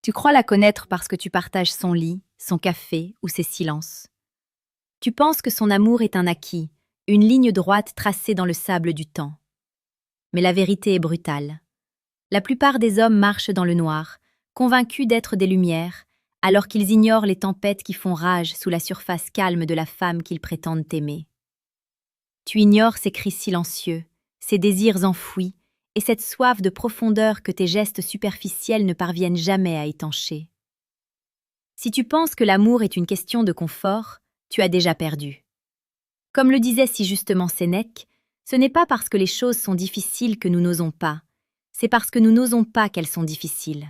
Tu crois la connaître parce que tu partages son lit, son café ou ses silences. Tu penses que son amour est un acquis, une ligne droite tracée dans le sable du temps. Mais la vérité est brutale. La plupart des hommes marchent dans le noir, convaincus d'être des lumières, alors qu'ils ignorent les tempêtes qui font rage sous la surface calme de la femme qu'ils prétendent aimer. Tu ignores ses cris silencieux, ses désirs enfouis, et cette soif de profondeur que tes gestes superficiels ne parviennent jamais à étancher. Si tu penses que l'amour est une question de confort, tu as déjà perdu. Comme le disait si justement Sénèque, ce n'est pas parce que les choses sont difficiles que nous n'osons pas, c'est parce que nous n'osons pas qu'elles sont difficiles.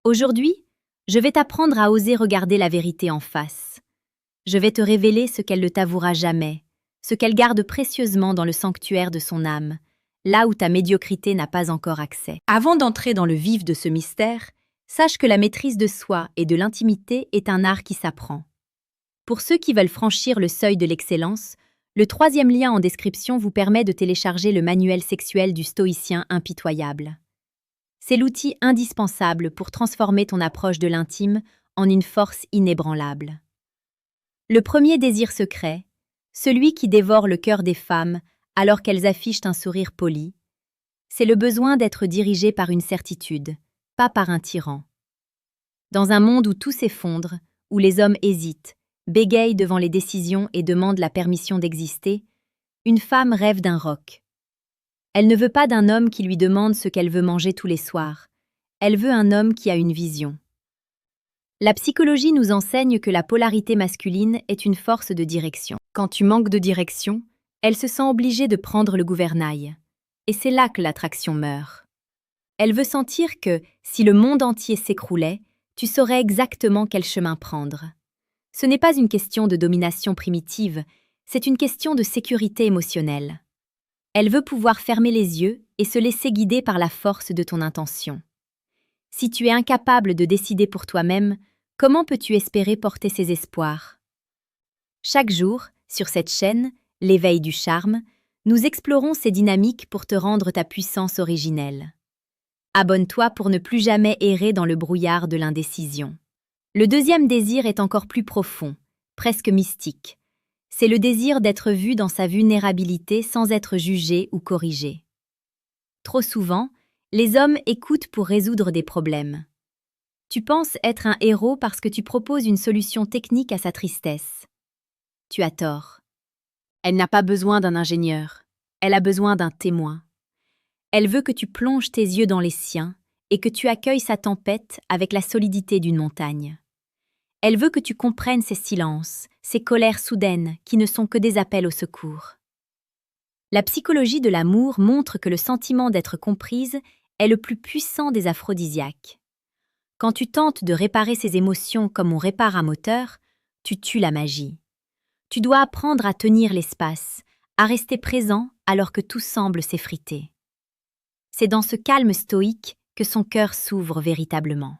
Aujourd'hui, je vais t'apprendre à oser regarder la vérité en face. Je vais te révéler ce qu'elle ne t'avouera jamais, ce qu'elle garde précieusement dans le sanctuaire de son âme, là où ta médiocrité n'a pas encore accès. Avant d'entrer dans le vif de ce mystère, sache que la maîtrise de soi et de l'intimité est un art qui s'apprend. Pour ceux qui veulent franchir le seuil de l'excellence, le 3e lien en description vous permet de télécharger le manuel sexuel du stoïcien impitoyable. C'est l'outil indispensable pour transformer ton approche de l'intime en une force inébranlable. Le premier désir secret, celui qui dévore le cœur des femmes alors qu'elles affichent un sourire poli, c'est le besoin d'être dirigé par une certitude, pas par un tyran. Dans un monde où tout s'effondre, où les hommes hésitent, bégayent devant les décisions et demandent la permission d'exister, une femme rêve d'un roc. Elle ne veut pas d'un homme qui lui demande ce qu'elle veut manger tous les soirs. Elle veut un homme qui a une vision. La psychologie nous enseigne que la polarité masculine est une force de direction. Quand tu manques de direction, elle se sent obligée de prendre le gouvernail. Et c'est là que l'attraction meurt. Elle veut sentir que, si le monde entier s'écroulait, tu saurais exactement quel chemin prendre. Ce n'est pas une question de domination primitive, c'est une question de sécurité émotionnelle. Elle veut pouvoir fermer les yeux et se laisser guider par la force de ton intention. Si tu es incapable de décider pour toi-même, comment peux-tu espérer porter ses espoirs? Chaque jour, sur cette chaîne, l'éveil du charme, nous explorons ces dynamiques pour te rendre ta puissance originelle. Abonne-toi pour ne plus jamais errer dans le brouillard de l'indécision. Le 2e désir est encore plus profond, presque mystique. C'est le désir d'être vu dans sa vulnérabilité sans être jugé ou corrigé. Trop souvent, les hommes écoutent pour résoudre des problèmes. Tu penses être un héros parce que tu proposes une solution technique à sa tristesse. Tu as tort. Elle n'a pas besoin d'un ingénieur, elle a besoin d'un témoin. Elle veut que tu plonges tes yeux dans les siens et que tu accueilles sa tempête avec la solidité d'une montagne. Elle veut que tu comprennes ses silences, ses colères soudaines qui ne sont que des appels au secours. La psychologie de l'amour montre que le sentiment d'être comprise est le plus puissant des aphrodisiaques. Quand tu tentes de réparer ses émotions comme on répare un moteur, tu tues la magie. Tu dois apprendre à tenir l'espace, à rester présent alors que tout semble s'effriter. C'est dans ce calme stoïque que son cœur s'ouvre véritablement.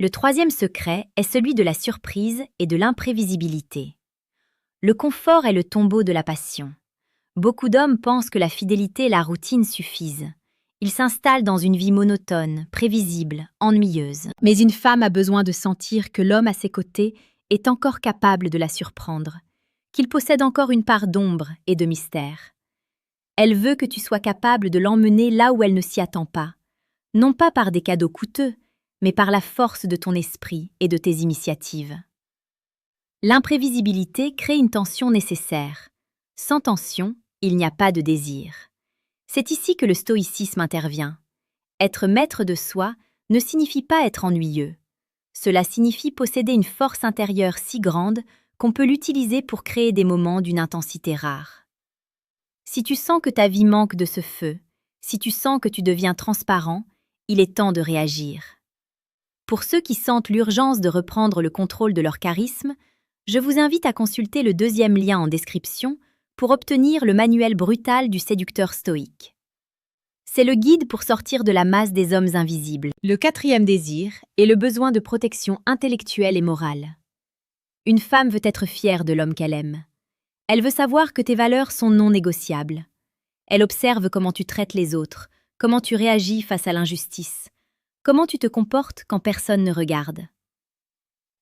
Le 3e secret est celui de la surprise et de l'imprévisibilité. Le confort est le tombeau de la passion. Beaucoup d'hommes pensent que la fidélité et la routine suffisent. Ils s'installent dans une vie monotone, prévisible, ennuyeuse. Mais une femme a besoin de sentir que l'homme à ses côtés est encore capable de la surprendre, qu'il possède encore une part d'ombre et de mystère. Elle veut que tu sois capable de l'emmener là où elle ne s'y attend pas, non pas par des cadeaux coûteux, mais par la force de ton esprit et de tes initiatives. L'imprévisibilité crée une tension nécessaire. Sans tension, il n'y a pas de désir. C'est ici que le stoïcisme intervient. Être maître de soi ne signifie pas être ennuyeux. Cela signifie posséder une force intérieure si grande qu'on peut l'utiliser pour créer des moments d'une intensité rare. Si tu sens que ta vie manque de ce feu, si tu sens que tu deviens transparent, il est temps de réagir. Pour ceux qui sentent l'urgence de reprendre le contrôle de leur charisme, je vous invite à consulter le 2e lien en description pour obtenir le manuel brutal du séducteur stoïque. C'est le guide pour sortir de la masse des hommes invisibles. Le 4e désir est le besoin de protection intellectuelle et morale. Une femme veut être fière de l'homme qu'elle aime. Elle veut savoir que tes valeurs sont non négociables. Elle observe comment tu traites les autres, comment tu réagis face à l'injustice, Comment tu te comportes quand personne ne regarde?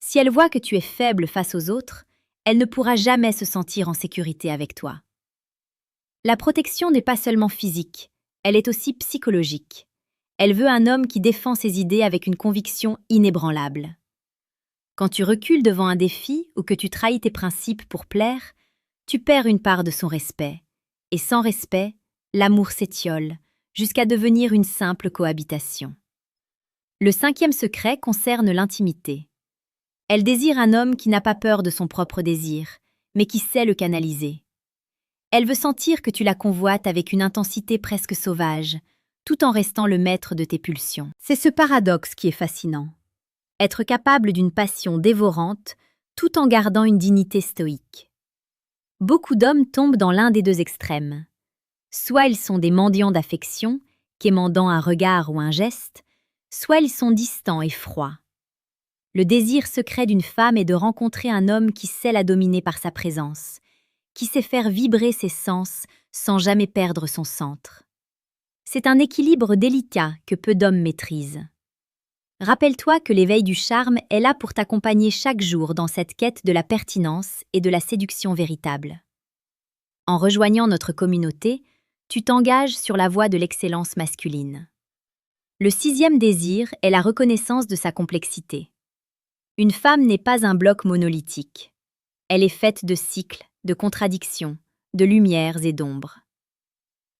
Si elle voit que tu es faible face aux autres, elle ne pourra jamais se sentir en sécurité avec toi. La protection n'est pas seulement physique, elle est aussi psychologique. Elle veut un homme qui défend ses idées avec une conviction inébranlable. Quand tu recules devant un défi ou que tu trahis tes principes pour plaire, tu perds une part de son respect. Et sans respect, l'amour s'étiole, jusqu'à devenir une simple cohabitation. Le 5e secret concerne l'intimité. Elle désire un homme qui n'a pas peur de son propre désir, mais qui sait le canaliser. Elle veut sentir que tu la convoites avec une intensité presque sauvage, tout en restant le maître de tes pulsions. C'est ce paradoxe qui est fascinant. Être capable d'une passion dévorante, tout en gardant une dignité stoïque. Beaucoup d'hommes tombent dans l'un des deux extrêmes. Soit ils sont des mendiants d'affection, quémandant un regard ou un geste, soit ils sont distants et froids. Le désir secret d'une femme est de rencontrer un homme qui sait la dominer par sa présence, qui sait faire vibrer ses sens sans jamais perdre son centre. C'est un équilibre délicat que peu d'hommes maîtrisent. Rappelle-toi que l'éveil du charme est là pour t'accompagner chaque jour dans cette quête de la pertinence et de la séduction véritable. En rejoignant notre communauté, tu t'engages sur la voie de l'excellence masculine. Le 6e désir est la reconnaissance de sa complexité. Une femme n'est pas un bloc monolithique. Elle est faite de cycles, de contradictions, de lumières et d'ombres.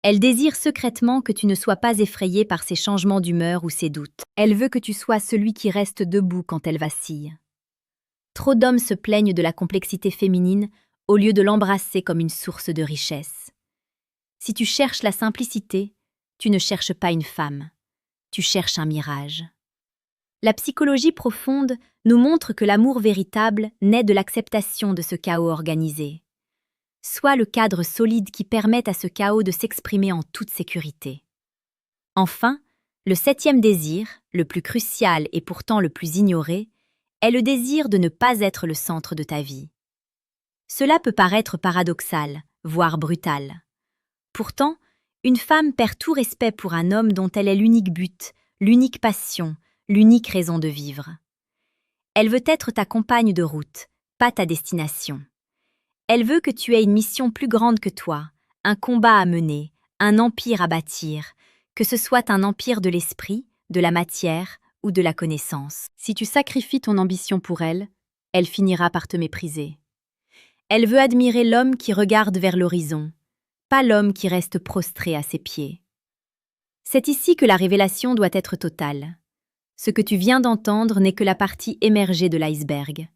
Elle désire secrètement que tu ne sois pas effrayé par ses changements d'humeur ou ses doutes. Elle veut que tu sois celui qui reste debout quand elle vacille. Trop d'hommes se plaignent de la complexité féminine au lieu de l'embrasser comme une source de richesse. Si tu cherches la simplicité, tu ne cherches pas une femme, tu cherches un mirage. La psychologie profonde nous montre que l'amour véritable naît de l'acceptation de ce chaos organisé. Sois le cadre solide qui permette à ce chaos de s'exprimer en toute sécurité. Enfin, le 7e désir, le plus crucial et pourtant le plus ignoré, est le désir de ne pas être le centre de ta vie. Cela peut paraître paradoxal, voire brutal. Pourtant, une femme perd tout respect pour un homme dont elle est l'unique but, l'unique passion, l'unique raison de vivre. Elle veut être ta compagne de route, pas ta destination. Elle veut que tu aies une mission plus grande que toi, un combat à mener, un empire à bâtir, que ce soit un empire de l'esprit, de la matière ou de la connaissance. Si tu sacrifies ton ambition pour elle, elle finira par te mépriser. Elle veut admirer l'homme qui regarde vers l'horizon, pas l'homme qui reste prostré à ses pieds. C'est ici que la révélation doit être totale. Ce que tu viens d'entendre n'est que la partie émergée de l'iceberg.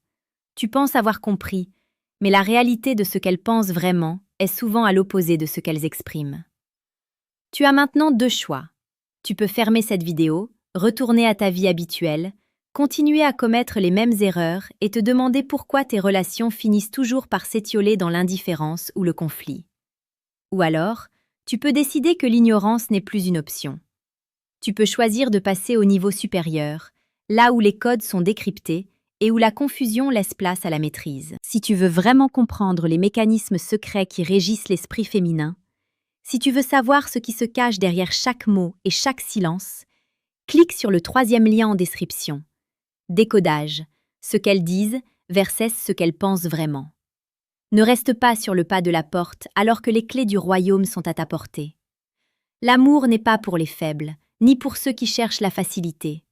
Tu penses avoir compris, mais la réalité de ce qu'elles pensent vraiment est souvent à l'opposé de ce qu'elles expriment. Tu as maintenant 2 choix. Tu peux fermer cette vidéo, retourner à ta vie habituelle, continuer à commettre les mêmes erreurs et te demander pourquoi tes relations finissent toujours par s'étioler dans l'indifférence ou le conflit. Ou alors, tu peux décider que l'ignorance n'est plus une option. Tu peux choisir de passer au niveau supérieur, là où les codes sont décryptés et où la confusion laisse place à la maîtrise. Si tu veux vraiment comprendre les mécanismes secrets qui régissent l'esprit féminin, si tu veux savoir ce qui se cache derrière chaque mot et chaque silence, clique sur le 3e lien en description. Décodage, ce qu'elles disent versus ce qu'elles pensent vraiment. Ne reste pas sur le pas de la porte alors que les clés du royaume sont à ta portée. L'amour n'est pas pour les faibles, ni pour ceux qui cherchent la facilité.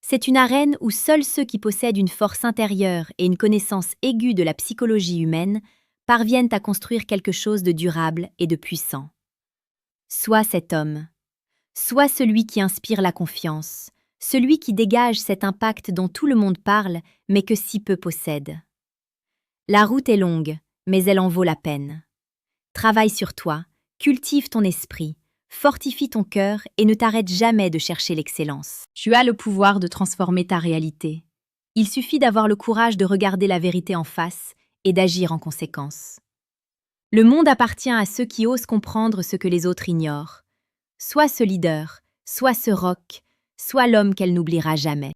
C'est une arène où seuls ceux qui possèdent une force intérieure et une connaissance aiguë de la psychologie humaine parviennent à construire quelque chose de durable et de puissant. Sois cet homme. Sois celui qui inspire la confiance, celui qui dégage cet impact dont tout le monde parle, mais que si peu possède. La route est longue, mais elle en vaut la peine. Travaille sur toi, cultive ton esprit, fortifie ton cœur et ne t'arrête jamais de chercher l'excellence. Tu as le pouvoir de transformer ta réalité. Il suffit d'avoir le courage de regarder la vérité en face et d'agir en conséquence. Le monde appartient à ceux qui osent comprendre ce que les autres ignorent. Sois ce leader, sois ce roc, sois l'homme qu'elle n'oubliera jamais.